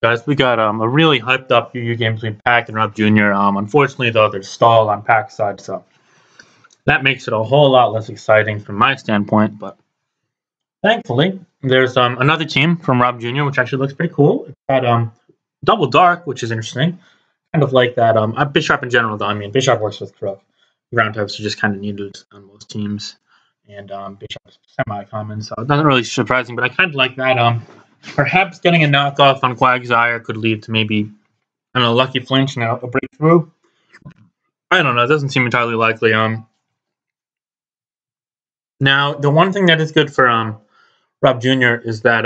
Guys, we got a really hyped up UU game between Pack and Robjr. Unfortunately, though, there's stall on Pack's side, so that makes it a whole lot less exciting from my standpoint. But thankfully, there's another team from Robjr, which actually looks pretty cool. It's got double dark, which is interesting. Kind of like that. Bishop in general, though. I mean, Bishop works with Crook. Ground types are just kind of needed on most teams, and Bishop's semi-common, so it's not really surprising. But I kind of like that. Perhaps getting a knockoff on Quagsire could lead to maybe, I don't know, lucky flinch and a breakthrough. I don't know. It doesn't seem entirely likely. Now the one thing that is good for Robjr is that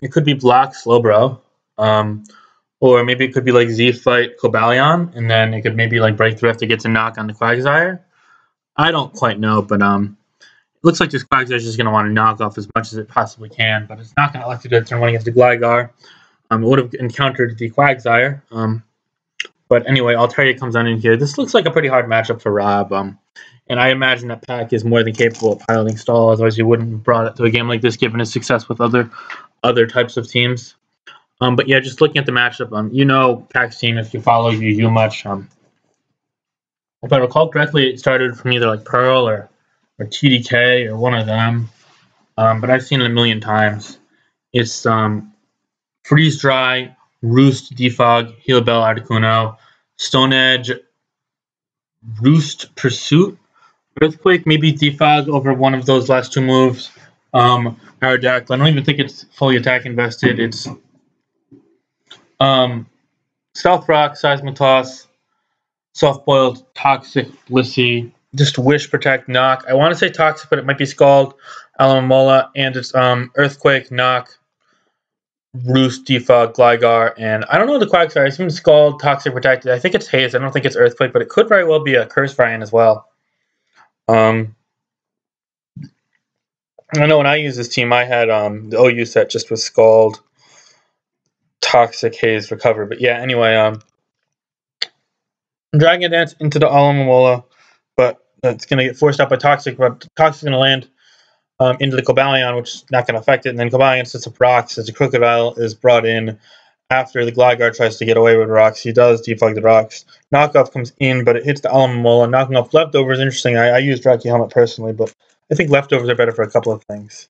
it could be block Slowbro, or maybe it could be like Z fight Cobalion, and then it could maybe like breakthrough if it gets a knock on the Quagsire. I don't quite know, but it looks like this Quagsire is just going to want to knock off as much as it possibly can, but it's not going to elect to do turn one against the Gligar. It would have encountered the Quagsire. But anyway, Altaria comes on in here. This looks like a pretty hard matchup for Rob. And I imagine that Pack is more than capable of piloting stall, otherwise he wouldn't have brought it to a game like this given his success with other types of teams. But yeah, just looking at the matchup, you know Pack's team if you follow UU much. If I recall correctly, it started from either like Pearl or TDK or one of them. But I've seen it a million times. It's Freeze Dry, Roost, Defog, Heal Bell, Articuno, Stone Edge, Roost, Pursuit, Earthquake, maybe Defog over one of those last two moves. Aerodactyl, I don't even think it's fully attack invested. It's Stealth Rock, Seismotoss, Soft Boiled, Toxic, Blissey, just Wish, Protect, Knock. I want to say Toxic, but it might be Scald, Alamomola, and it's Earthquake, Knock, Roost, Defog, Gligar, and I don't know the Quagsire. I assume it's Scald, Toxic, Protected. I think it's Haze. I don't think it's Earthquake, but it could very well be a Curse variant as well. I know when I used this team, I had the OU set just with Scald, Toxic, Haze, Recover. But yeah, anyway, Dragon Dance into the Alamomola, but it's going to get forced out by Toxic, but Toxic's going to land into the Cobalion, which is not going to affect it. And then Cobalion sets up rocks as the Crocodile is brought in after the Gligar tries to get away with rocks. He does defog the rocks. Knockoff comes in, but it hits the Alamomola. Knocking off Leftovers is interesting. I use Draki Helmet personally, but I think Leftovers are better for a couple of things.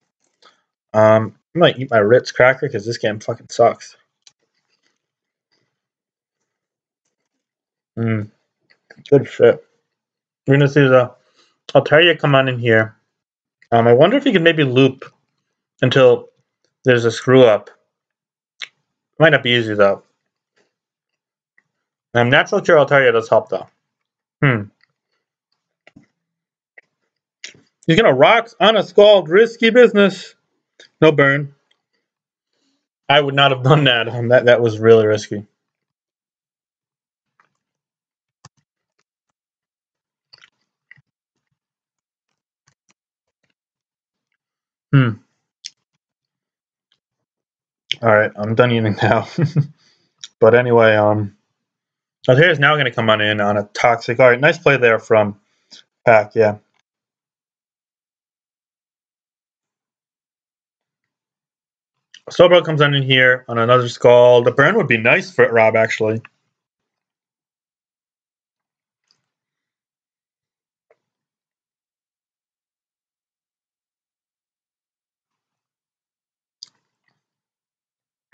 I might eat my Ritz cracker because this game fucking sucks. Good shit. We're going to see the Altaria come on in here. I wonder if he can maybe loop until there's a screw up. Might not be easy though. Natural Cure Altaria does help though. He's gonna rocks on a Scald. Risky business. No burn. I would not have done that. That was really risky. Alright, I'm done eating now. But anyway, Altairia's now going to come on in on a Toxic. Alright, nice play there from Pack, yeah. Slowbro comes on in here on another Scald. The burn would be nice for Rob, actually.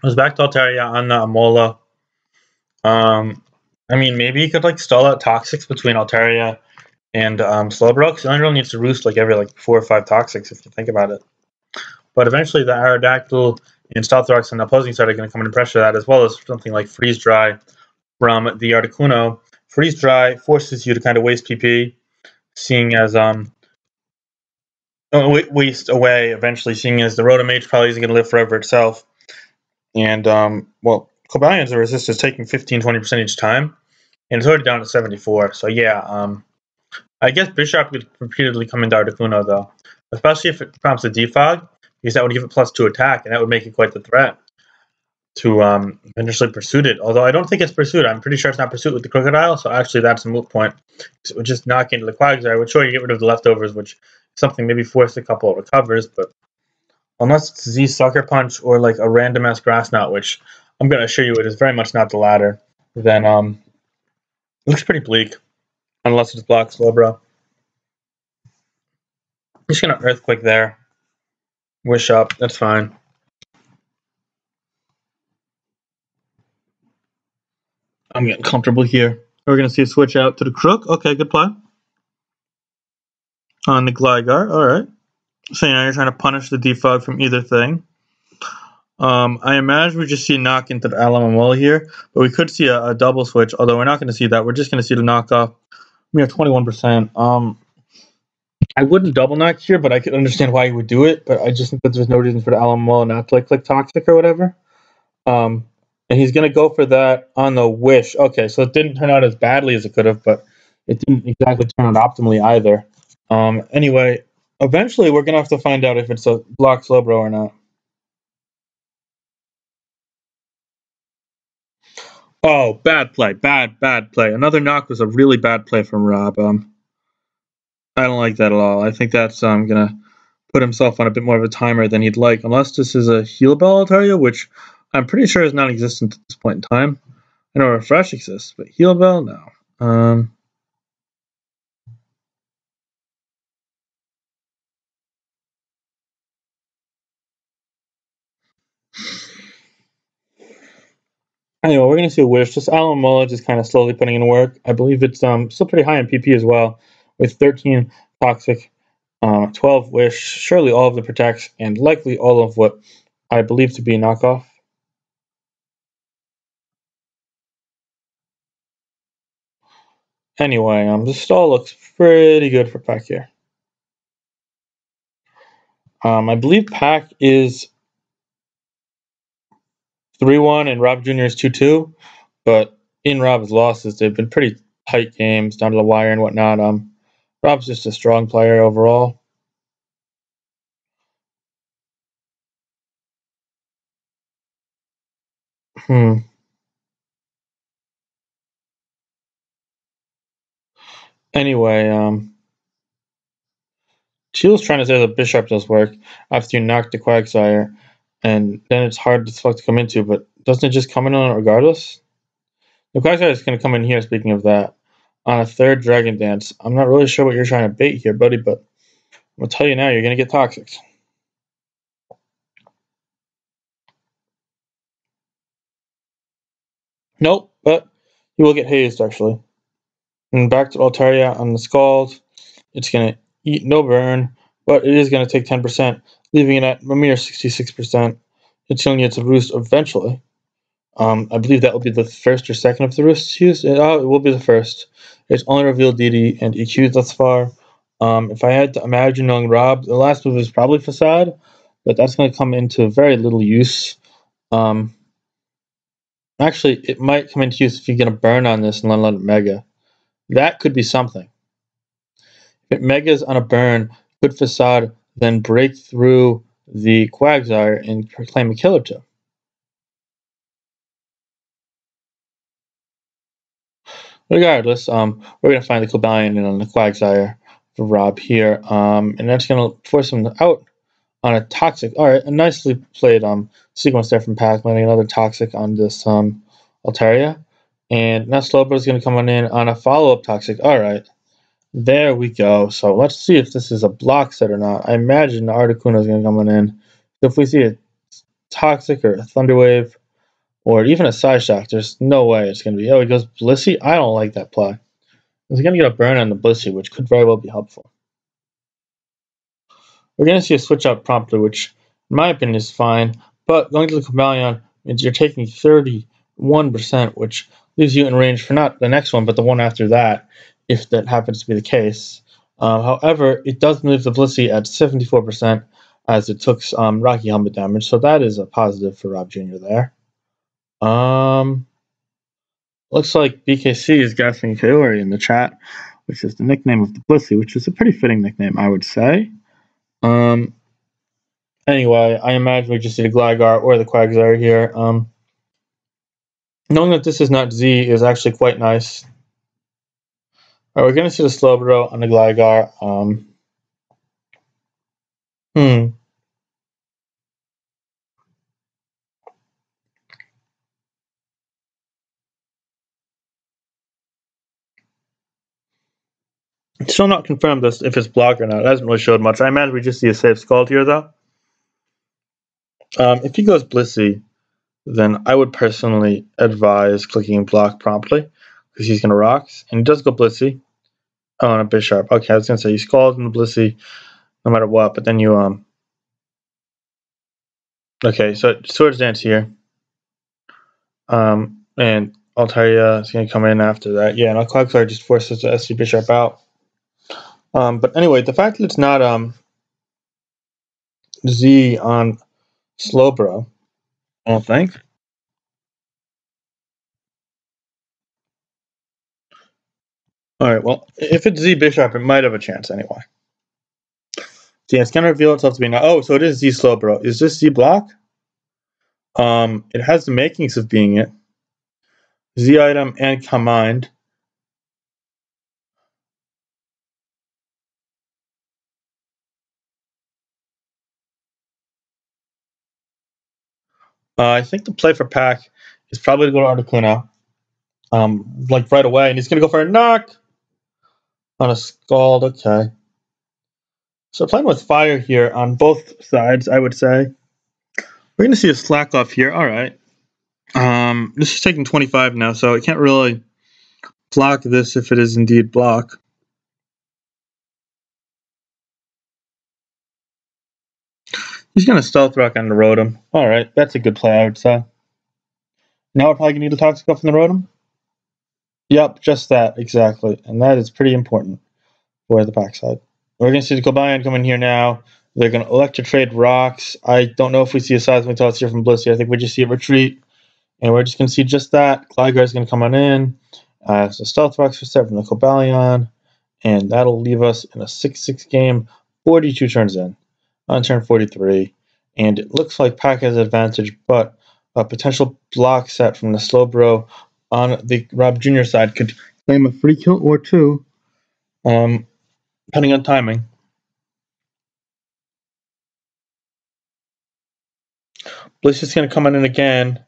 Goes back to Altaria on the Amola. I mean, maybe he could like stall out Toxics between Altaria and Slowbro, because he only really needs to roost like every 4 or 5 Toxics if you think about it. But eventually the Aerodactyl and Stealth Rocks on the opposing side are going to come in and pressure that, as well as something like Freeze Dry from the Articuno. Freeze Dry forces you to kind of waste PP, seeing as waste away eventually, seeing as the Rotomage probably isn't going to live forever itself. And, well, Cobalion's resist is taking 15-20% each time, and it's already down to 74. So, yeah, I guess Bishop could repeatedly come into Articuno, though, especially if it prompts a defog, because that would give it +2 attack, and that would make it quite the threat to eventually Pursuit it. Although I don't think it's Pursuit. I'm pretty sure it's not Pursuit with the Crocodile, so actually that's a moot point. So it would just knock into the Quagsire. I would sure you get rid of the Leftovers, which is something maybe force a couple of recovers, but unless it's Z Sucker Punch or like a random ass Grass Knot, which I'm going to assure you it is very much not the latter, then it looks pretty bleak, unless it's blocked Slowbro. I'm just going to Earthquake there. Wish up, that's fine. I'm getting comfortable here. We're going to see a switch out to the Crook. Okay, good play. On the Gligar, alright. So now you're trying to punish the defog from either thing. I imagine we just see a knock into the LMML here, but we could see a double switch, although we're not going to see that. We're just going to see the knockoff. We have 21%. I wouldn't double knock here, but I could understand why you would do it, but I just think that there's no reason for the LMML not to click Toxic or whatever. And he's going to go for that on the Wish. Okay, so it didn't turn out as badly as it could have, but it didn't exactly turn out optimally either. Anyway, eventually we're going to have to find out if it's a block Slowbro or not. Oh, bad play. Bad play. Another knock was a really bad play from Rob. I don't like that at all. I think that's going to put himself on a bit more of a timer than he'd like, unless this is a Heal Bell, I'll tell you, which I'm pretty sure is non-existent at this point in time. I know Refresh exists, but Heal Bell, no. Anyway, we're going to see a Wish. Just Alan Muller just kind of slowly putting in work. I believe it's still pretty high in PP as well, with 13 Toxic, 12 Wish, surely all of the Protects, and likely all of what I believe to be knockoff. Anyway, the stall looks pretty good for Pack here. I believe Pack is 3-1 and Rob Jr. is 2-2, but in Rob's losses, they've been pretty tight games down to the wire and whatnot. Rob's just a strong player overall. Anyway, Teal's trying to say that Bishop does work after you knock the Quagsire, and then it's hard as fuck to come into, but doesn't it just come in on it regardless? The Quagsire is going to come in here, speaking of that, on a third Dragon Dance. I'm not really sure what you're trying to bait here, buddy, but I'm going to tell you now, you're going to get Toxics. Nope, but you will get hazed, actually. And back to Altaria on the Scald. It's going to eat no burn, but it is going to take 10%, leaving it at a mere 66%. It's telling you it's a roost eventually. I believe that will be the first or second of the roosts used. It will be the first. It's only revealed DD and EQ thus far. If I had to imagine knowing Rob, the last move is probably Facade, but that's going to come into very little use. Actually, it might come into use if you get a burn on this and then let it Mega. That could be something. If it Megas on a burn, could Facade then break through the Quagsire and claim a Killer too? Regardless, we're going to find the Cobalion on the Quagsire for Rob here, and that's going to force him out on a Toxic. Alright, a nicely played sequence there from Pac, landing another Toxic on this Altaria. And now Slowbro is going to come on in on a follow-up Toxic. Alright, there we go. So let's see if this is a block set or not. I imagine the Articuno is going to come on in. So if we see a Toxic or a Thunder Wave, or even a Side Shock, there's no way it's going to be, oh, he goes Blissey? I don't like that play. He's going to get a burn on the Blissey, which could very well be helpful. We're going to see a switch out promptly, which, in my opinion, is fine. But going to the Cobalion means you're taking 31%, which leaves you in range for not the next one, but the one after that, if that happens to be the case. However, it does leave the Blissey at 74%, as it took Rocky Helmet damage, so that is a positive for Rob Jr. there. Looks like BKC is guessing Kaori in the chat, which is the nickname of the Blissey, which is a pretty fitting nickname, I would say. Anyway, I imagine we just see the Gligar or the Quagsire here. Knowing that this is not Z is actually quite nice. Alright, we're going to see the Slowbro on the Gligar. Hmm. Still not confirmed this if it's blocked or not. It hasn't really showed much. I imagine we just see a safe Scald here, though. If he goes Blissey, then I would personally advise clicking block promptly because he's going to rocks. And he does go Blissey. Oh, and a Bisharp. Okay, I was going to say you Scald and Blissey no matter what, but then you, Okay, so Swords Dance here. And Altaria is going to come in after that. Yeah, and Quagsire just forces the SC Bisharp out. But anyway, the fact that it's not Z on Slowbro, I don't think. Alright, well, if it's Z Bishop, it might have a chance anyway. So yeah, it's going to reveal itself to be now. Oh, so it is Z Slowbro. Is this Z Block? It has the makings of being it. Z item and combined. I think the play for Pack is probably to go to Articuno. Like right away, and he's going to go for a knock on a Scald. Okay. So playing with fire here on both sides, I would say. We're going to see a slack off here. All right. This is taking 25 now, so it can't really block this if it is indeed block. He's going to stealth rock on the Rotom. All right, that's a good play, I would say. Now we're probably going to need a Toxic up from the Rotom. Yep, just that, exactly. And that is pretty important for the backside. We're going to see the Cobalion come in here now. They're going to elect to trade rocks. I don't know if we see a Seismic Toss here from Blissey. I think we just see a retreat. And we're just going to see just that. Gligar's going to come on in. So Stealth Rocks for set from the Cobalion. And that'll leave us in a 6-6 game, 42 turns in. On turn 43. And it looks like Pack has advantage, but a potential block set from the Slowbro on the Robjr side could claim a free kill or two, depending on timing. Bliss is going to come in again,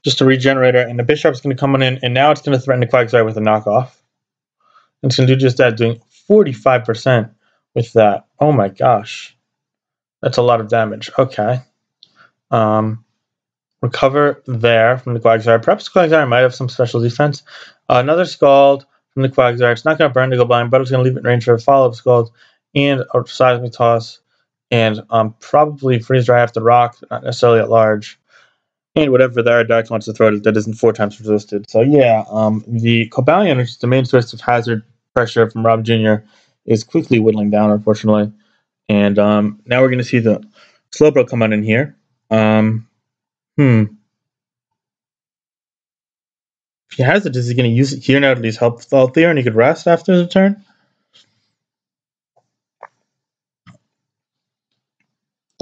just a regenerator, and the Bishop's going to come in, and now it's going to threaten the Quagsire with a knockoff. And it's going to do just that, doing 45% with that. Oh my gosh. That's a lot of damage. Okay. Recover there from the Quagsire. Perhaps the Quagsire might have some special defense. Another Scald from the Quagsire. It's not going to burn to go blind, but it's going to leave it in range for a follow-up Scald and a Seismic Toss. And probably Freeze Dry after Rock, not necessarily at large. And whatever the Aerodactyl wants to throw that isn't 4 times resisted. So yeah, the Cobalion, which is the main source of hazard pressure from Robjr, is quickly whittling down, unfortunately. And now we're going to see the Slowbro come on in here. If he has it, is he going to use it here now that he's healthier and he could rest after the turn?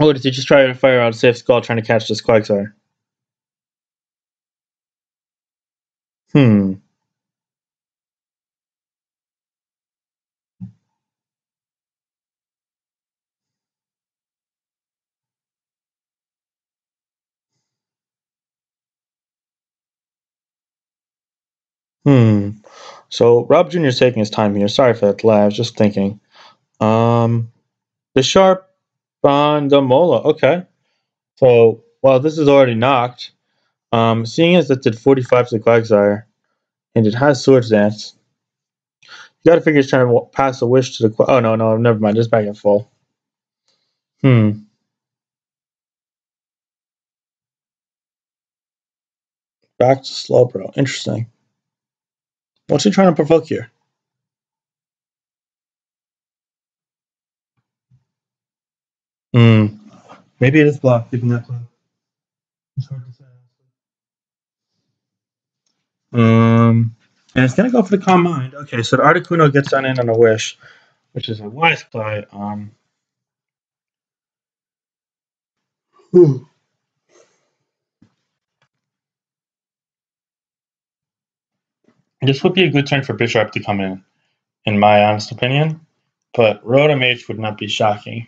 Or does he just try to fire out a safe Scald trying to catch this Quagsire? So Robjr is taking his time here. Sorry for that delay. I was just thinking. The Sharp on the Mola. Okay. So, well, this is already knocked. Seeing as it did 45 to the Quagsire, and it has Swords Dance, you gotta figure it's trying to pass a wish to the Oh, no, never mind. Just back at full. Back to Slowbro. Interesting. What's he trying to provoke here? Maybe it is blocked, keeping that close. It's hard to say. And it's gonna go for the Calm Mind. Okay, so the Articuno gets on in on a wish, which is a wise play. This would be a good turn for Bishop to come in my honest opinion. But Rotom H would not be shocking.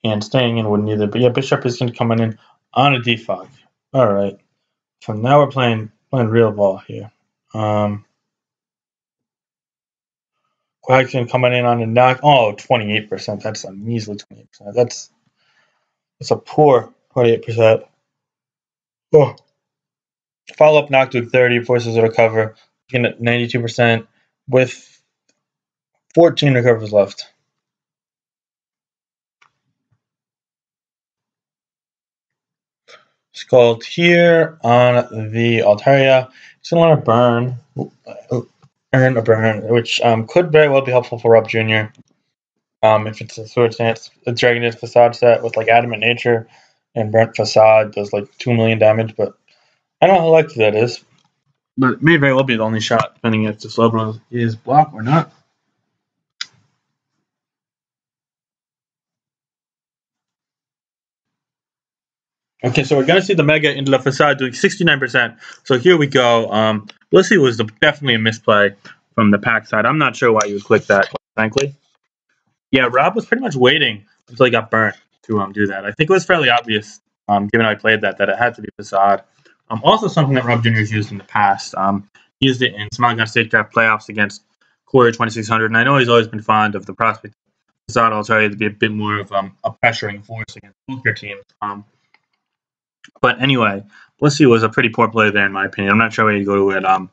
And staying in wouldn't either. But yeah, Bishop is going to come in on a defog. All right. So now we're playing real ball here. Quackson coming in on a knock. Oh, 28%. That's a measly 28%. That's a poor 28%. Oh. Follow up knock to 30, forces a recover. Looking at 92% with 14 recovers left. Scald here on the Altaria. It's going to let her earn a burn, which could very well be helpful for Robjr. If it's a Sword Stance, a Dragonid Facade set with like Adamant Nature and Burnt Facade does like 2 million damage, but I don't know how likely that is. But it may very well be the only shot, depending if the Slowbro is blocked or not. Okay, so we're going to see the Mega into the Facade doing 69%. So here we go. Blissey was definitely a misplay from the pack side. I'm not sure why you would click that, frankly. Yeah, Rob was pretty much waiting until he got burnt to do that. I think it was fairly obvious, given how I played that it had to be Facade. Also something that Robjr has used in the past. Used it in Smiling State Draft playoffs against Corey 2600, and I know he's always been fond of the prospect of Facade Altaria to be a bit more of a pressuring force against both your teams. But anyway, Blissey was a pretty poor play there, in my opinion. I'm not sure where you go to it. Let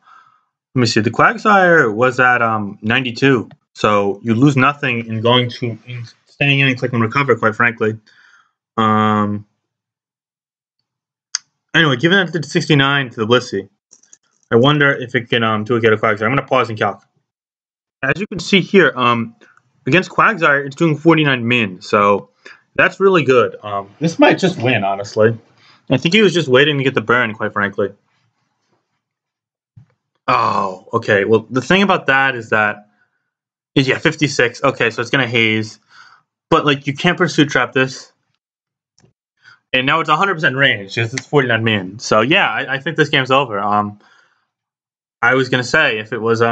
me see. The Quagsire was at 92, so you lose nothing in staying in and clicking recover. Quite frankly. Anyway, given that it did 69 to the Blissey, I wonder if it can do a Quagsire. I'm going to pause and calc. As you can see here, against Quagsire, it's doing 49 min, so that's really good. This might just win, honestly. I think he was just waiting to get the burn, quite frankly. Oh, okay. Well, the thing about that is that, yeah, 56. Okay, so it's going to haze. But, like, you can't Pursuit Trap this. And now it's 100% range because it's 49 min. So, yeah, I think this game's over. I was going to say, if it was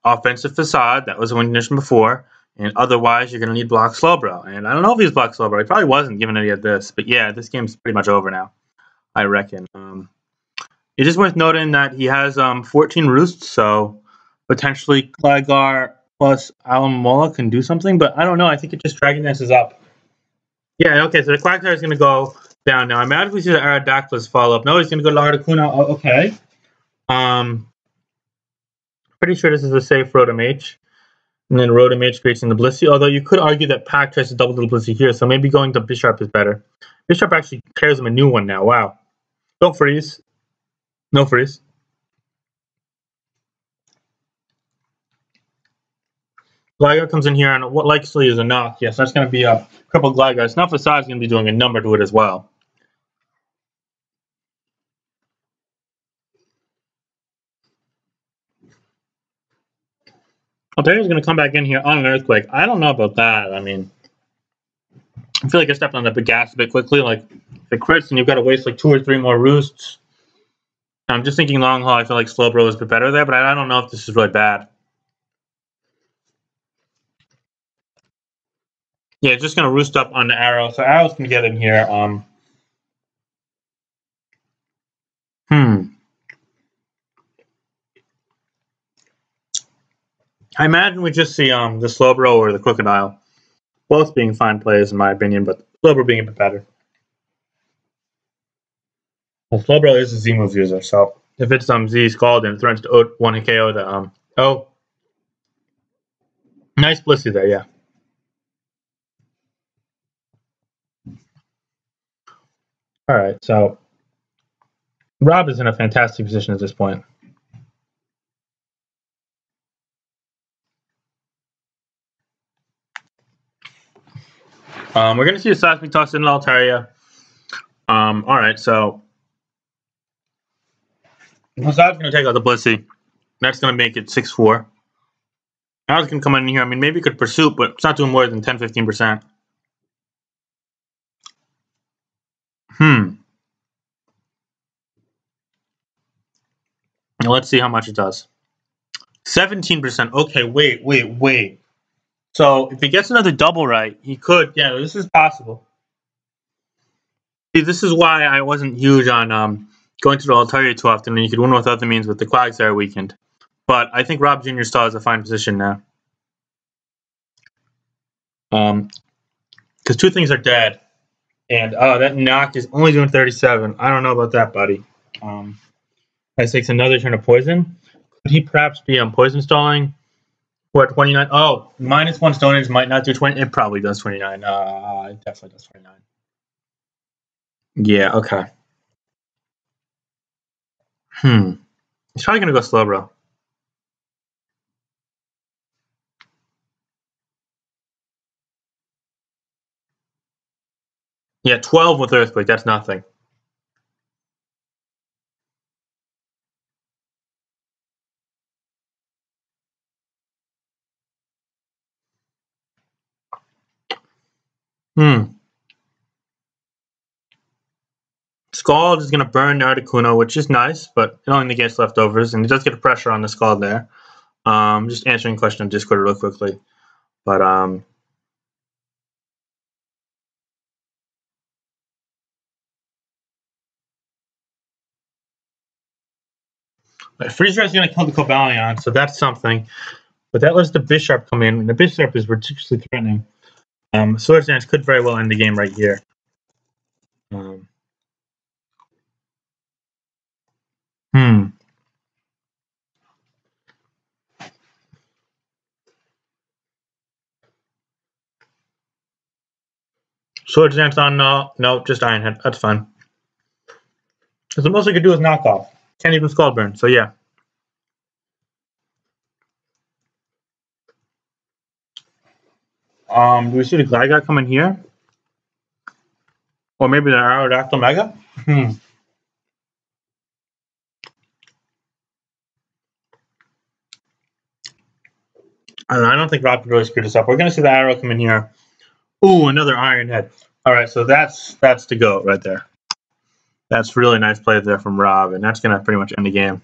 Offensive Facade, that was the one condition before. And otherwise, you're going to need Block Slowbro. And I don't know if he's Block Slowbro. He probably wasn't, given that he had this. But, yeah, this game's pretty much over now, I reckon. It is worth noting that he has 14 roosts, so potentially Gligar plus Alamola can do something, but I don't know. I think it just Dragon Dances up. Yeah, okay, so the Quagsire is going to go down now. I imagine we see the Aerodactylus follow up. No, he's going to go to Articuno. Oh, okay. Pretty sure this is a safe Rotom H. And then Rotom H creates in the Blissey, although you could argue that Pack tries to double the Blissey here, so maybe going to Bisharp is better. Bisharp actually pairs him a new one now. Wow. Don't freeze. No freeze. Gligar comes in here, and what likely is a knock. Yes, that's going to be a crippled Gligar. Snuff Facade is going to be doing a number to it as well. Altaria's going to come back in here on an Earthquake. I don't know about that. I mean, I feel like I stepped on the gas a bit quickly. Like, if it crits, and you've got to waste like 2 or 3 more roosts. I'm just thinking long haul. I feel like Slowbro is a bit better there, but I don't know if this is really bad. Yeah, it's just going to roost up on the Arrow. So Arrow's going to get in here. I imagine we just see the Slowbro or the Crocodile. Both being fine plays, in my opinion, but Slowbro being a bit better. Well, Slowbro is a Z-move user, so if it's Z Scald and threatens to 1 KO the oh. Nice Blissey there, yeah. Alright, so Rob is in a fantastic position at this point. We're going to see a Seismic Toss in Altaria. Alright, so Fasade's going to take out the Blissey. That's going to make it 6-4. Now it's going to come in here. I mean, maybe it could Pursuit, but it's not doing more than 10-15%. Now let's see how much it does. 17%. Okay, wait. So if he gets another double right, he could. Yeah, this is possible. See, this is why I wasn't huge on going to the Altaria too often, and you could win with other means with the Quagsire weekend. But I think Robjr still has a fine position now. Because two things are dead. And that knock is only doing 37. I don't know about that, buddy. That takes another turn of poison. Could he perhaps be poison stalling? What, 29? Oh, -1 stonage might not do 20. It probably does 29. It definitely does 29. Yeah, okay. He's probably going to go slow, bro. Yeah, 12 with Earthquake. That's nothing. Scald is going to burn Articuno, which is nice, but it only negates leftovers, and it does get a pressure on the Scald there. Just answering a question on Discord real quickly. But Freezer is going to kill the Cobalion, so that's something. But that lets the Bisharp come in, and the Bisharp is ridiculously threatening. Swords Dance could very well end the game right here. Swords Dance on no, just Iron Head. That's fine. Because the most I could do is knock off. Can't even Scald Burn, so yeah. Do we see the Gligar coming here? Or maybe the Aerodactyl Mega? I don't think Robjr really screwed us up. We're going to see the Arrow come in here. Ooh, another Iron Head. All right, so that's the GOAT right there. That's really nice play there from Rob, and that's going to pretty much end the game.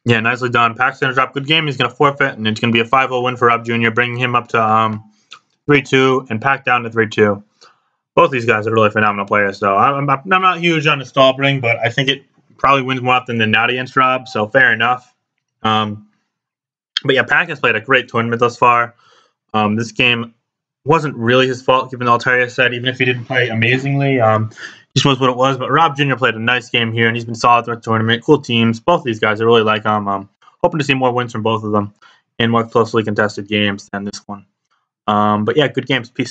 Yeah, nicely done. Paxton drop good game. He's going to forfeit, and it's going to be a 5-0 win for Rob Jr., bringing him up to 3-2 and Pack down to 3-2. Both these guys are really phenomenal players, though. I'm not huge on the stall bring, but I think it probably wins more often than not against Rob, so fair enough. But yeah, Pack has played a great tournament thus far. This game wasn't really his fault, given Altaria said, even if he didn't play amazingly. Just was what it was. But Rob Jr. played a nice game here, and he's been solid throughout the tournament. Cool teams. Both of these guys, I really like them. Hoping to see more wins from both of them in more closely contested games than this one. But yeah, good games. Peace.